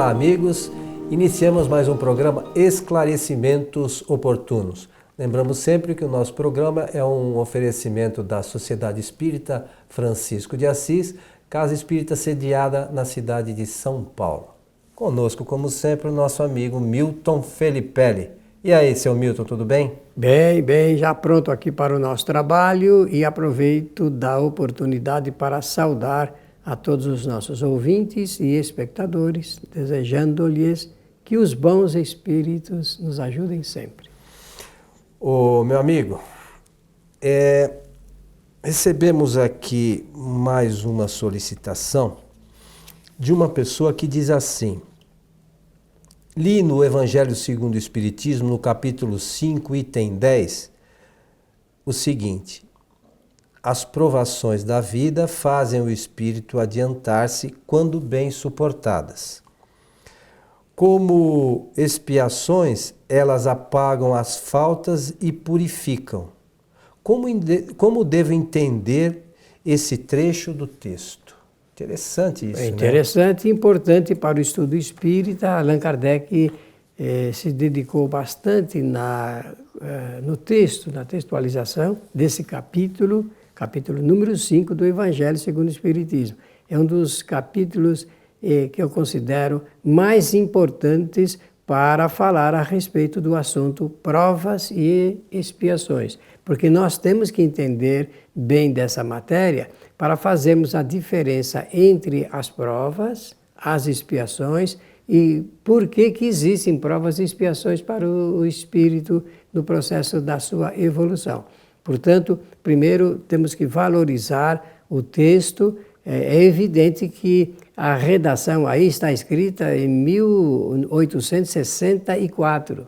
Olá, amigos. Iniciamos mais um programa Esclarecimentos Oportunos. Lembramos sempre que o nosso programa é um oferecimento da Sociedade Espírita Francisco de Assis, Casa Espírita sediada na cidade de São Paulo. Conosco, como sempre, o nosso amigo Milton Felipelli. E aí, seu Milton, tudo bem? Bem, já pronto aqui para o nosso trabalho e aproveito da oportunidade para saudar a todos os nossos ouvintes e espectadores, desejando-lhes que os bons espíritos nos ajudem sempre. Ô, meu amigo, recebemos aqui mais uma solicitação de uma pessoa que diz assim: li no Evangelho segundo o Espiritismo, no capítulo 5, item 10, o seguinte: as provações da vida fazem o espírito adiantar-se quando bem suportadas. Como expiações, elas apagam as faltas e purificam. Como devo entender esse trecho do texto? Interessante isso, É interessante e importante para o estudo espírita. Allan Kardec se dedicou bastante no texto, na textualização desse capítulo número 5 do Evangelho segundo o Espiritismo. É um dos capítulos que eu considero mais importantes para falar a respeito do assunto provas e expiações, porque nós temos que entender bem dessa matéria para fazermos a diferença entre as provas, as expiações e por que existem provas e expiações para o espírito no processo da sua evolução. Portanto, primeiro temos que valorizar o texto. É evidente que a redação aí está escrita em 1864.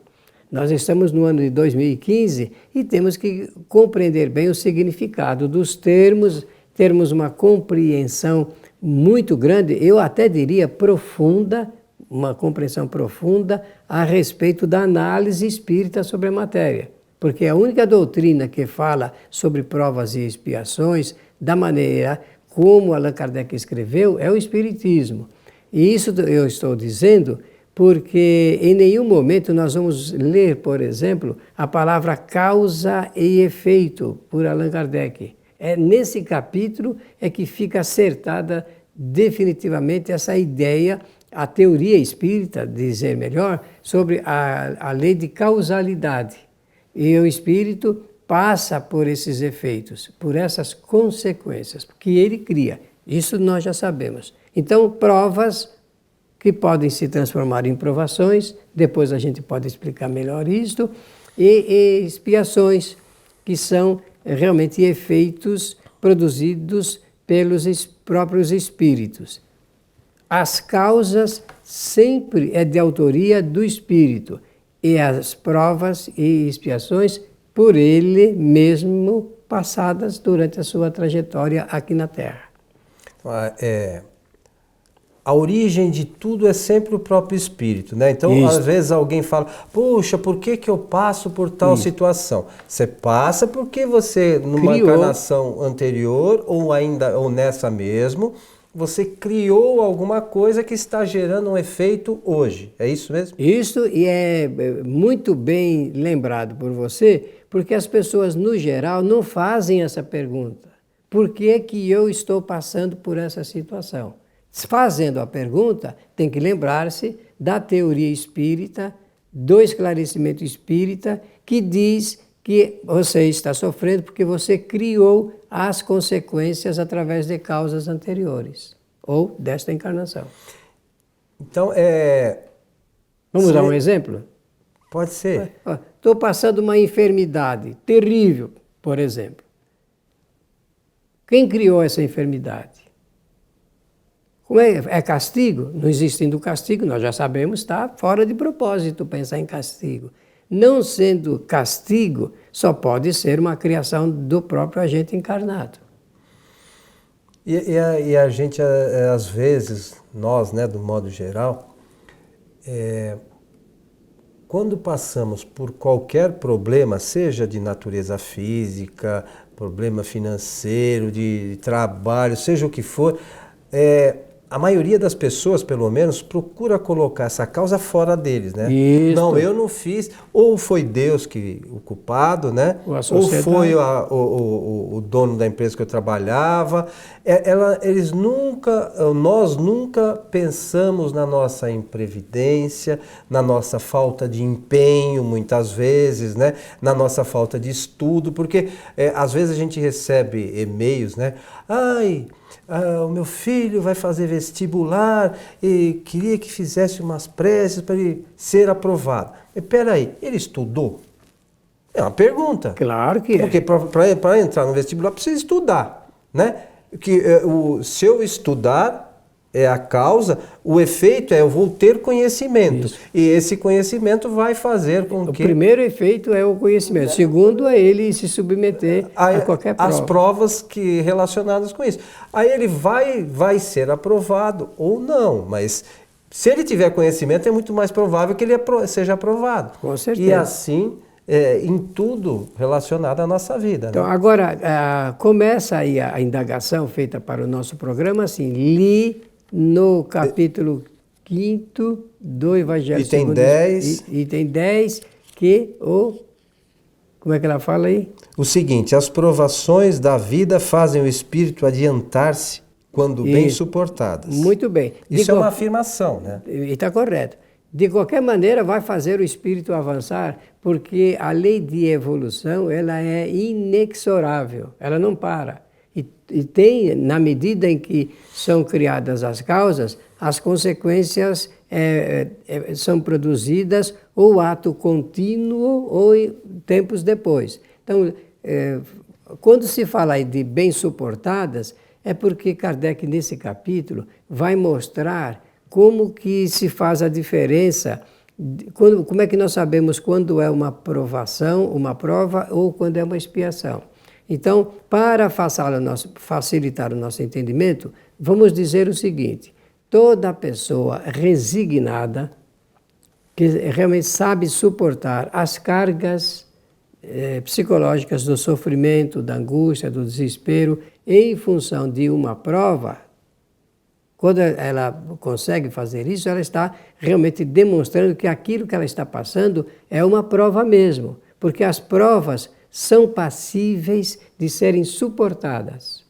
Nós estamos no ano de 2015 e temos que compreender bem o significado dos termos, termos uma compreensão muito grande, eu até diria profunda, uma compreensão profunda a respeito da análise espírita sobre a matéria. Porque a única doutrina que fala sobre provas e expiações da maneira como Allan Kardec escreveu é o Espiritismo. E isso eu estou dizendo porque em nenhum momento nós vamos ler, por exemplo, a palavra causa e efeito por Allan Kardec. É nesse capítulo é que fica acertada definitivamente essa ideia, a teoria espírita, dizer melhor, sobre a lei de causalidade. E o espírito passa por esses efeitos, por essas consequências que ele cria. Isso nós já sabemos. Então, provas que podem se transformar em provações, depois a gente pode explicar melhor isto, e expiações, que são realmente efeitos produzidos pelos próprios espíritos. As causas sempre é de autoria do espírito, e as provas e expiações por ele mesmo passadas durante a sua trajetória aqui na Terra. A origem de tudo é sempre o próprio espírito, né? Então, às vezes alguém fala: puxa, por que eu passo por tal situação? Você passa porque você, numa encarnação anterior ou nessa mesmo, você criou alguma coisa que está gerando um efeito hoje. É isso mesmo? Isso, e é muito bem lembrado por você, porque as pessoas, no geral, não fazem essa pergunta. Por que é que eu estou passando por essa situação? Fazendo a pergunta, tem que lembrar-se da teoria espírita, do esclarecimento espírita, que diz que você está sofrendo porque você criou as consequências através de causas anteriores, ou desta encarnação. Então, Vamos dar um exemplo? Pode ser. Estou passando uma enfermidade terrível, por exemplo. Quem criou essa enfermidade? Como é castigo? Não existindo castigo, nós já sabemos, está fora de propósito pensar em castigo. Não sendo castigo, só pode ser uma criação do próprio agente encarnado. E a gente, às vezes, nós, né, do modo geral, quando passamos por qualquer problema, seja de natureza física, problema financeiro, de trabalho, seja o que for, a maioria das pessoas, pelo menos, procura colocar essa causa fora deles, né? Isso. Não, eu não fiz, ou foi Deus que o culpado, né? Ou foi o dono da empresa que eu trabalhava. Nós nunca pensamos na nossa imprevidência, na nossa falta de empenho, muitas vezes, né? Na nossa falta de estudo, porque às vezes a gente recebe e-mails, né? O meu filho vai fazer vestibular e queria que fizesse umas preces para ele ser aprovado. Mas peraí, ele estudou? É uma pergunta. Claro que é. Porque para entrar no vestibular precisa estudar, né? Se eu estudar é a causa, o efeito é eu vou ter conhecimento. Isso. E esse conhecimento vai fazer com que... O primeiro efeito é o conhecimento. O segundo é ele se submeter a qualquer prova. As provas relacionadas com isso. Aí ele vai ser aprovado ou não, mas se ele tiver conhecimento é muito mais provável que ele seja aprovado. Com certeza. E assim... em tudo relacionado à nossa vida. Então, né? Agora, começa aí a indagação feita para o nosso programa, assim, li no capítulo 5º do Evangelho segundo... Item 10, que como é que ela fala aí? O seguinte, as provações da vida fazem o espírito adiantar-se quando bem suportadas. Muito bem. Isso é uma afirmação, né? E está correto. De qualquer maneira, vai fazer o espírito avançar, porque a lei de evolução ela é inexorável, ela não para. E tem, na medida em que são criadas as causas, as consequências são produzidas ou ato contínuo ou tempos depois. Então, quando se fala aí de bem suportadas, é porque Kardec, nesse capítulo, vai mostrar como que se faz a diferença, como é que nós sabemos quando é uma provação, uma prova, ou quando é uma expiação. Então, para facilitar o nosso entendimento, vamos dizer o seguinte: toda pessoa resignada, que realmente sabe suportar as cargas psicológicas do sofrimento, da angústia, do desespero, em função de uma prova, quando ela consegue fazer isso, ela está realmente demonstrando que aquilo que ela está passando é uma prova mesmo, porque as provas são passíveis de serem suportadas.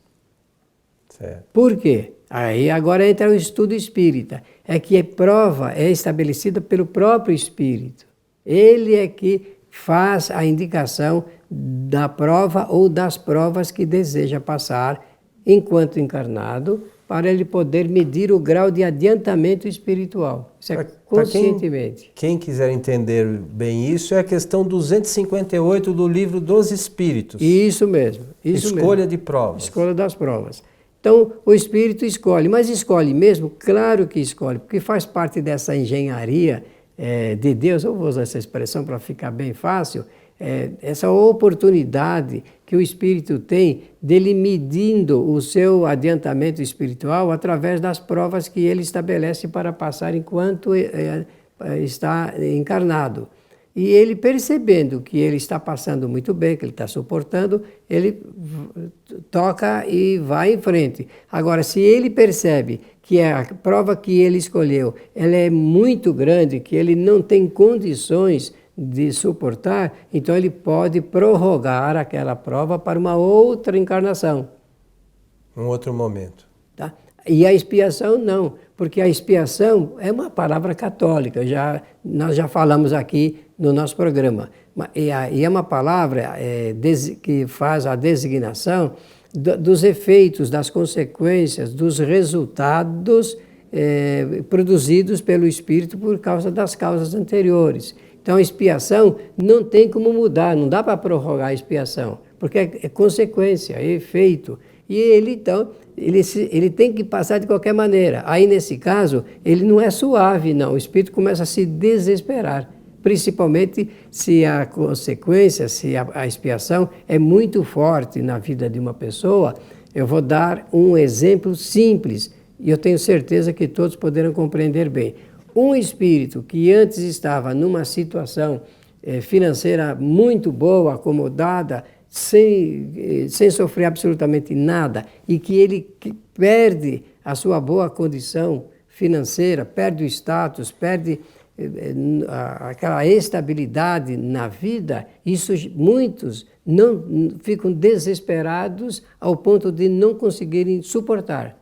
Certo. Por quê? Aí agora entra o estudo espírita. É que a prova é estabelecida pelo próprio espírito. Ele é que faz a indicação da prova ou das provas que deseja passar enquanto encarnado, para ele poder medir o grau de adiantamento espiritual. Isso é conscientemente. Quem quiser entender bem isso, é a questão 258 do Livro dos Espíritos. Isso mesmo. Escolha de provas. Escolha das provas. Então, o espírito escolhe, mas escolhe mesmo? Claro que escolhe, porque faz parte dessa engenharia de Deus, eu vou usar essa expressão para ficar bem fácil, essa oportunidade que o espírito tem dele medindo o seu adiantamento espiritual através das provas que ele estabelece para passar enquanto está encarnado. E ele percebendo que ele está passando muito bem, que ele está suportando, ele toca e vai em frente. Agora, se ele percebe que a prova que ele escolheu ela é muito grande, que ele não tem condições de suportar, então ele pode prorrogar aquela prova para uma outra encarnação. Um outro momento. Tá? E a expiação não, porque a expiação é uma palavra católica, nós já falamos aqui no nosso programa. E é uma palavra que faz a designação dos efeitos, das consequências, dos resultados produzidos pelo espírito por causa das causas anteriores. Então, a expiação não tem como mudar, não dá para prorrogar a expiação, porque é consequência, é efeito. E ele, então, ele tem que passar de qualquer maneira. Aí, nesse caso, ele não é suave, não. O espírito começa a se desesperar, principalmente se a consequência, se a expiação é muito forte na vida de uma pessoa. Eu vou dar um exemplo simples, e eu tenho certeza que todos poderão compreender bem. Um espírito que antes estava numa situação financeira muito boa, acomodada, sem sofrer absolutamente nada, e que ele perde a sua boa condição financeira, perde o status, perde aquela estabilidade na vida, muitos não ficam desesperados ao ponto de não conseguirem suportar.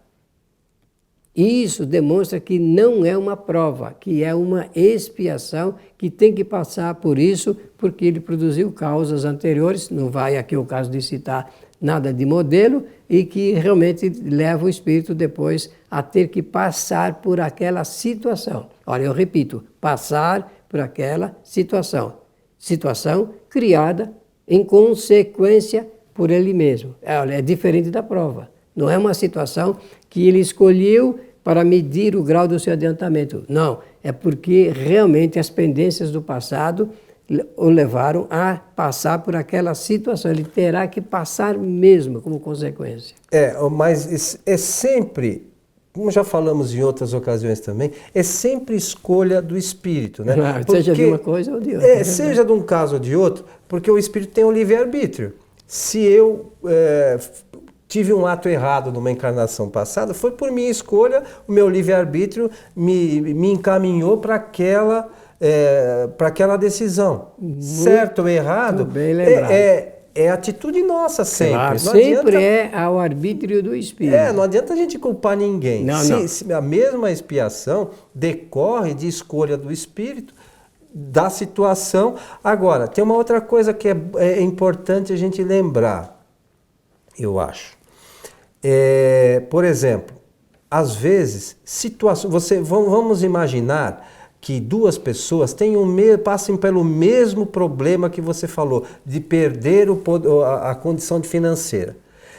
E isso demonstra que não é uma prova, que é uma expiação, que tem que passar por isso, porque ele produziu causas anteriores, não vai aqui o caso de citar nada de modelo, e que realmente leva o espírito depois a ter que passar por aquela situação. Olha, eu repito, passar por aquela situação. Situação criada em consequência por ele mesmo. Olha, é diferente da prova. Não é uma situação que ele escolheu para medir o grau do seu adiantamento. Não, é porque realmente as pendências do passado o levaram a passar por aquela situação. Ele terá que passar mesmo como consequência. Mas é sempre, como já falamos em outras ocasiões também, é sempre escolha do espírito, né? Seja de uma coisa ou de outra. Seja de um caso ou de outro, porque o espírito tem o livre-arbítrio. Se eu tive um ato errado numa encarnação passada, foi por minha escolha, o meu livre-arbítrio me encaminhou para aquela decisão. Certo ou errado, bem lembrado. É atitude nossa sempre. Claro, sempre é ao arbítrio do espírito. Não adianta a gente culpar ninguém. Não. Se a mesma expiação decorre de escolha do espírito, da situação. Agora, tem uma outra coisa que é importante a gente lembrar, eu acho. Por exemplo, às vezes, vamos imaginar que duas pessoas passem pelo mesmo problema que você falou, de perder a condição financeira.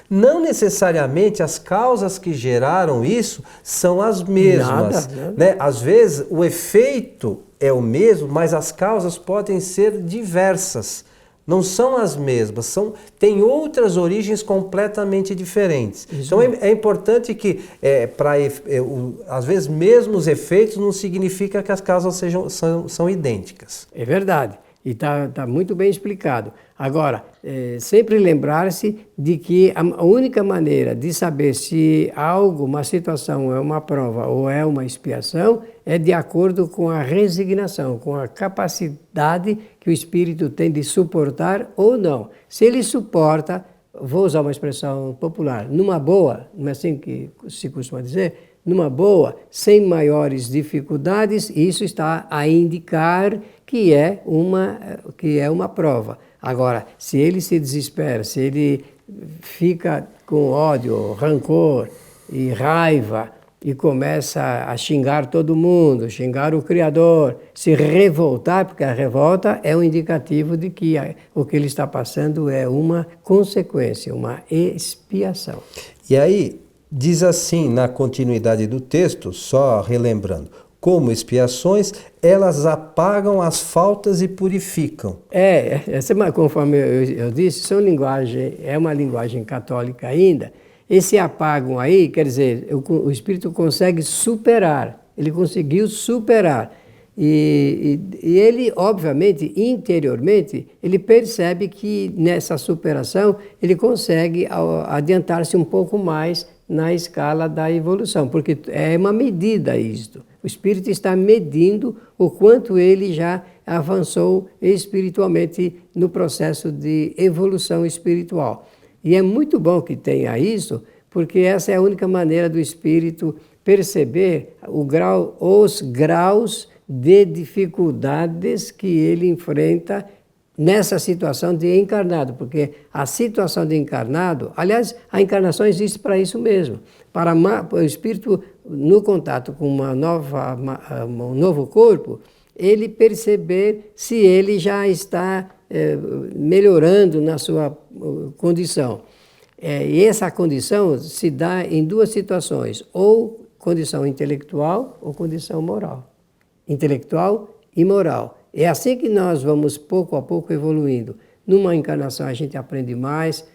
Não necessariamente as causas que geraram isso são as mesmas. Nada. Né? Às vezes o efeito é o mesmo, mas as causas podem ser diversas. Não são as mesmas, têm outras origens completamente diferentes. Isso. Então é importante que, às vezes, mesmo os efeitos não significa que as causas são idênticas. É verdade, e está muito bem explicado. Agora, sempre lembrar-se de que a única maneira de saber se uma situação é uma prova ou é uma expiação é de acordo com a resignação, com a capacidade que o espírito tem de suportar ou não. Se ele suporta, vou usar uma expressão popular, numa boa, não é assim que se costuma dizer, numa boa, sem maiores dificuldades, isso está a indicar que é uma prova. Agora, se ele se desespera, se ele fica com ódio, rancor e raiva e começa a xingar todo mundo, xingar o Criador, se revoltar, porque a revolta é um indicativo de que o que ele está passando é uma consequência, uma expiação. E aí, diz assim na continuidade do texto, só relembrando, como expiações, elas apagam as faltas e purificam. Conforme eu disse, é uma linguagem católica ainda. Esse apagam aí, quer dizer, o espírito consegue superar, ele conseguiu superar. E ele, obviamente, interiormente, ele percebe que nessa superação ele consegue adiantar-se um pouco mais na escala da evolução, porque é uma medida isto. O espírito está medindo o quanto ele já avançou espiritualmente no processo de evolução espiritual. E é muito bom que tenha isso, porque essa é a única maneira do espírito perceber os graus de dificuldades que ele enfrenta nessa situação de encarnado, porque a situação de encarnado, aliás, a encarnação existe para isso mesmo, para o espírito no contato com um novo corpo, ele perceber se ele já está melhorando na sua condição. E essa condição se dá em duas situações, ou condição intelectual ou condição moral. Intelectual e moral. É assim que nós vamos pouco a pouco evoluindo. Numa encarnação a gente aprende mais,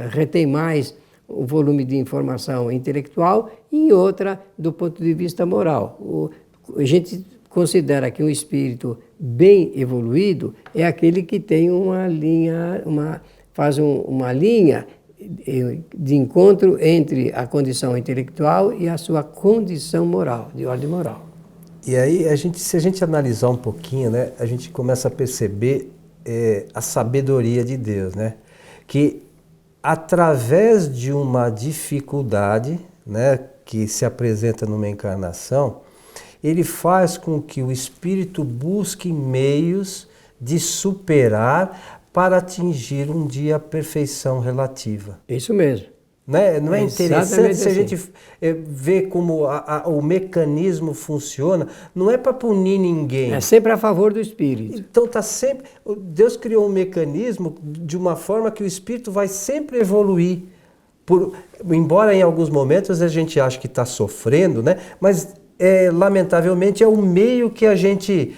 retém mais o volume de informação intelectual, e em outra do ponto de vista moral. A gente considera que um espírito bem evoluído é aquele que tem faz uma linha de encontro entre a condição intelectual e a sua condição moral, de ordem moral. E aí, se a gente analisar um pouquinho, né, a gente começa a perceber a sabedoria de Deus, né? Que através de uma dificuldade, né, que se apresenta numa encarnação, ele faz com que o espírito busque meios de superar para atingir um dia a perfeição relativa. Isso mesmo. Né? Não é interessante se a assim. gente vê como o mecanismo funciona? Não é para punir ninguém. É sempre a favor do espírito. Então tá sempre. Deus criou um mecanismo de uma forma que o espírito vai sempre evoluir. Embora em alguns momentos a gente ache que está sofrendo, né? Mas lamentavelmente é o meio que a gente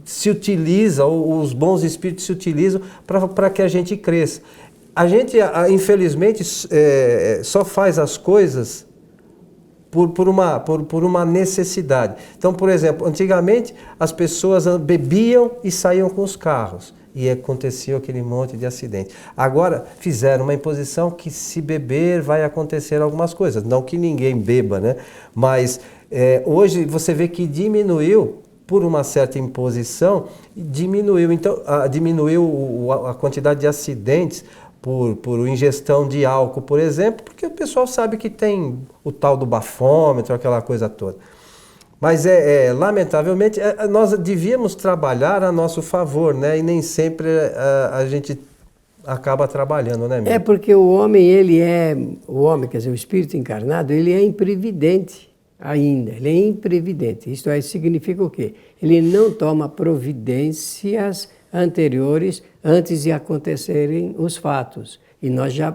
se utiliza, ou os bons espíritos se utilizam para que a gente cresça. A gente, infelizmente, só faz as coisas por uma necessidade. Então, por exemplo, antigamente as pessoas bebiam e saíam com os carros. E acontecia aquele monte de acidente. Agora fizeram uma imposição que se beber vai acontecer algumas coisas. Não que ninguém beba, né? Mas hoje você vê que diminuiu, por uma certa imposição, diminuiu a quantidade de acidentes por ingestão de álcool, por exemplo, porque o pessoal sabe que tem o tal do bafômetro, aquela coisa toda. Mas, lamentavelmente, nós devíamos trabalhar a nosso favor, né? E nem sempre a gente acaba trabalhando, né, amigo? É porque o homem, quer dizer, o espírito encarnado, ele é imprevidente ainda, ele é imprevidente. Isto aí significa o quê? Ele não toma providências anteriores antes de acontecerem os fatos. E nós já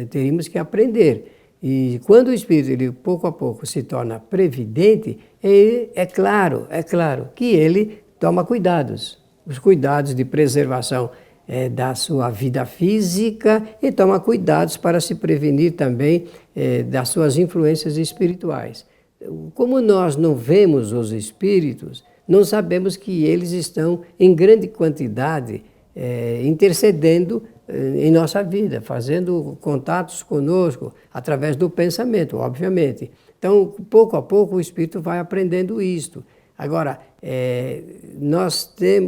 teríamos que aprender. E quando o espírito, ele, pouco a pouco, se torna previdente, é claro que ele toma cuidados. Os cuidados de preservação da sua vida física e toma cuidados para se prevenir também das suas influências espirituais. Como nós não vemos os espíritos, não sabemos que eles estão em grande quantidade intercedendo em nossa vida, fazendo contatos conosco através do pensamento, obviamente. Então, pouco a pouco, o espírito vai aprendendo isto. Agora,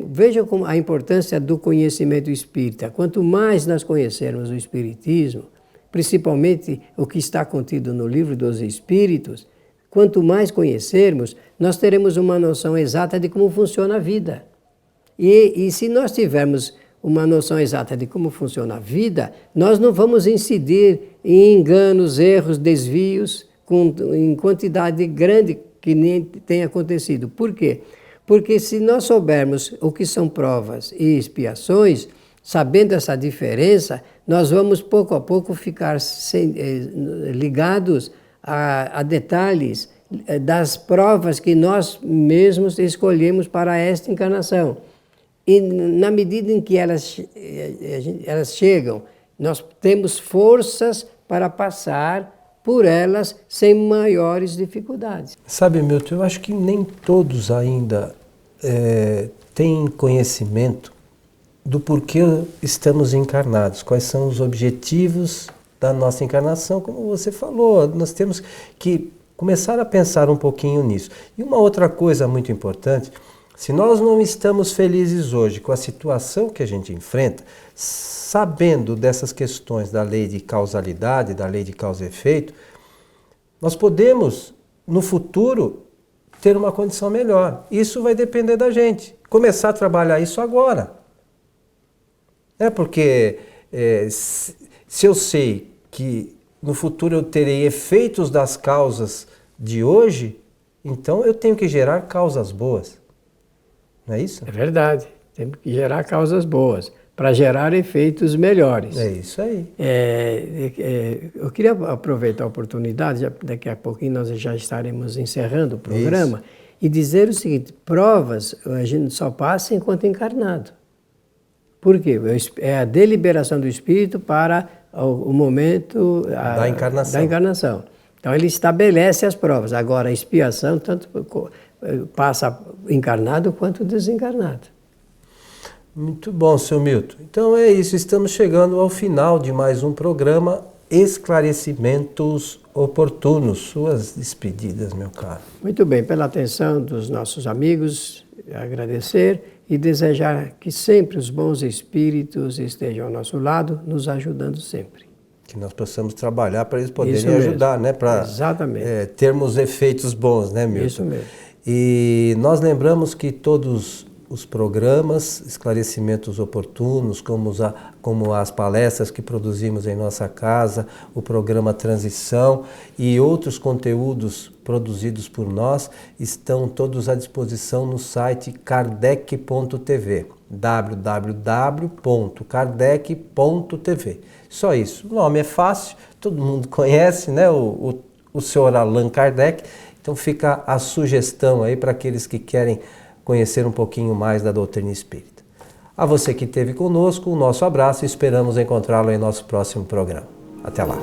vejam como a importância do conhecimento espírita. Quanto mais nós conhecermos o espiritismo, principalmente o que está contido no Livro dos Espíritos, quanto mais conhecermos, nós teremos uma noção exata de como funciona a vida. E se nós tivermos uma noção exata de como funciona a vida, nós não vamos incidir em enganos, erros, desvios em quantidade grande que nem tem acontecido. Por quê? Porque se nós soubermos o que são provas e expiações, sabendo essa diferença, nós vamos pouco a pouco ficar ligados a detalhes das provas que nós mesmos escolhemos para esta encarnação. E na medida em que elas chegam, nós temos forças para passar por elas sem maiores dificuldades. Sabe, Milton, eu acho que nem todos ainda têm conhecimento do porquê estamos encarnados, quais são os objetivos da nossa encarnação, como você falou, nós temos que começar a pensar um pouquinho nisso. E uma outra coisa muito importante, se nós não estamos felizes hoje com a situação que a gente enfrenta, sabendo dessas questões da lei de causalidade, da lei de causa e efeito, nós podemos, no futuro, ter uma condição melhor. Isso vai depender da gente. Começar a trabalhar isso agora. Porque se eu sei que no futuro eu terei efeitos das causas de hoje, então eu tenho que gerar causas boas. Não é isso? É verdade. Temos que gerar causas boas para gerar efeitos melhores. É isso aí. Eu queria aproveitar a oportunidade, daqui a pouquinho nós já estaremos encerrando o programa, e dizer o seguinte: provas a gente só passa enquanto encarnado. Por quê? É a deliberação do espírito para o momento da encarnação. Então ele estabelece as provas. Agora a expiação tanto passa encarnado quanto desencarnado. Muito bom, seu Milton. Então é isso, estamos chegando ao final de mais um programa Esclarecimentos Oportunos. Suas despedidas, meu caro. Muito bem, pela atenção dos nossos amigos, agradecer e desejar que sempre os bons espíritos estejam ao nosso lado, nos ajudando sempre. Que nós possamos trabalhar para eles poderem Isso mesmo. ajudar, né? Para termos efeitos bons, né, Milton? Isso mesmo. E nós lembramos que todos os programas, esclarecimentos oportunos, como as palestras que produzimos em nossa casa, o programa Transição e outros conteúdos produzidos por nós, estão todos à disposição no site kardec.tv, www.kardec.tv. Só isso. O nome é fácil, todo mundo conhece, né? O senhor Allan Kardec. Então fica a sugestão aí para aqueles que querem conhecer um pouquinho mais da doutrina espírita. A você que esteve conosco, o nosso abraço e esperamos encontrá-lo em nosso próximo programa. Até lá.